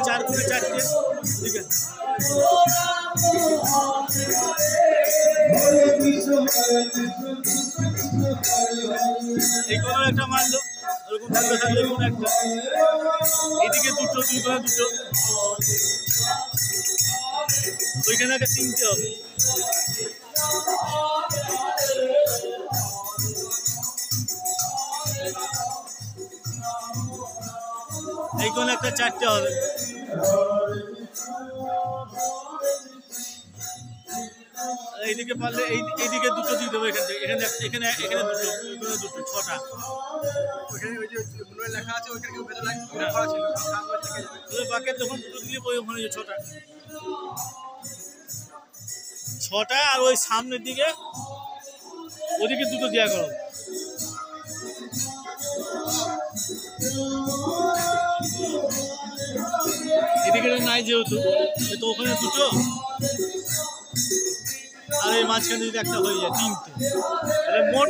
চার করে চারটে ঠিক আছে। এই কোনো একটা মারলো ওরকম থাকলে থাকলে কোনো একটা এদিকে দুটো দুই করে দুটো ওইখানে একটা তিনটে হবে। এই কোনো একটা চারটে হবে। এইদিকে পারলে এইদিকে দুটো দিয়ে দেবো এখান থেকে এখানে এখানে এখানে দুটো এখানে দুটো ছটা লেখা আছে বাকের তখন দুটো দিলে ওখানে ছটা ছটা আর ওই সামনের দিকে ওদিকে দুটো দেওয়া করো। এদিকে নাই যেহেতু তো ওখানে দুটো আর এই মাঝখানে যদি একটা হয়ে যায় তিনটে তাহলে মোট